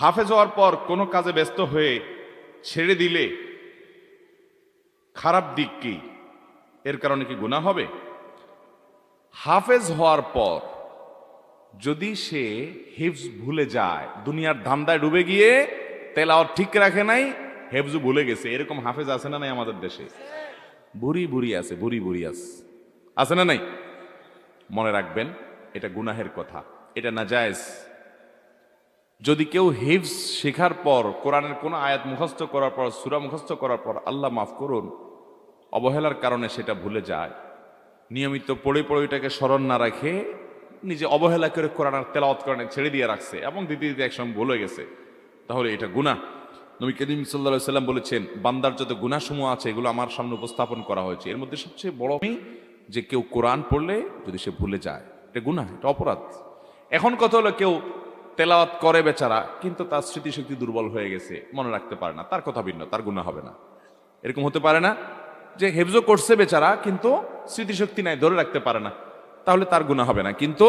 হাফেজ হওয়ার পর কোনো কাজে ব্যস্ত হয়ে ছেড়ে দিলে খারাপ দিক কি? এর কারণে কি গুনাহ হবে? হাফেজ হওয়ার পর যদি সে হিফজ ভুলে যায়, দুনিয়ার ধান্দায় ডুবে গিয়ে তেলাওয়াত ঠিক রাখে নাই, হেফজ ভুলে গেছে, এরকম হাফেজ আছে না নাই আমাদের দেশে? বুড়ি বুড়ি আছে, বুড়ি বুড়ি আছে না নাই? মনে রাখবেন, এটা গুনাহের কথা, এটা নাজায়েজ। যদি কেউ হিফজ শেখার পর, কোরআনের কোন আয়াত মুখস্থ করার পর, সূরা মুখস্থ করার পর, আল্লাহ মাফ করুন, অবহেলার কারণে সেটা ভুলে যায়, নিয়মিত পড়ে পড়ে এটাকে স্মরণ না রাখে নিজে অবহেলা করে কোরআনের তেলাওয়াত কোরআনে ছেড়ে দিয়ে রাখছে এবং দিতে দিতে একসময় ভুলে গেছে, তাহলে এটা গুনাহ। নবী করিম সাল্লাল্লাহু আলাইহি সাল্লাম বলেছেন, বান্দার যত গুনাহসমূহ আছে এগুলো আমার সামনে উপস্থাপন করা হয়েছে, এর মধ্যে সবচেয়ে বড় যে কেউ কোরআন পড়লে যদি সে ভুলে যায়, এটা গুনাহ, এটা অপরাধ। এখন কথা হলো, কেউ তেলাওয়াত করে বেচারা, কিন্তু তার স্মৃতিশক্তি দুর্বল হয়ে গেছে, মনে রাখতে পারে না, তার কথা ভিন্ন, তার গুনাহ হবে না। এরকম হতে পারে না যে হেফজো করছে বেচারা কিন্তু স্মৃতিশক্তি নাই, ধরে রাখতে পারে না, তাহলে তার গুনাহ হবে না। কিন্তু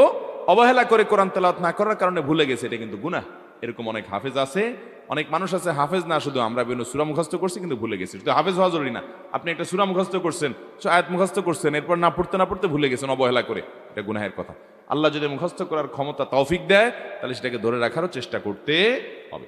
অবহেলা করে কোরআন তেলাওয়াত না করার কারণে ভুলে গেছে, এটা কিন্তু গুনাহ। এরকম অনেক হাফেজ আছে, অনেক মানুষ আছে, হাফেজ না শুধু আমরা বিভিন্ন সূরা মুখস্থ করছি কিন্তু ভুলে গেছি। শুধু হাফেজ হওয়া জরুরি না, আপনি একটা সূরা মুখস্থ করছেন, আয়াত মুখস্থ করছেন, এরপর না পড়তে না পড়তে ভুলে গেছেন অবহেলা করে, এটা গুনাহের কথা। আল্লাহ যদি মুখস্থ করার ক্ষমতা তৌফিক দেয়, তাহলে সেটাকে ধরে রাখারও চেষ্টা করতে হবে।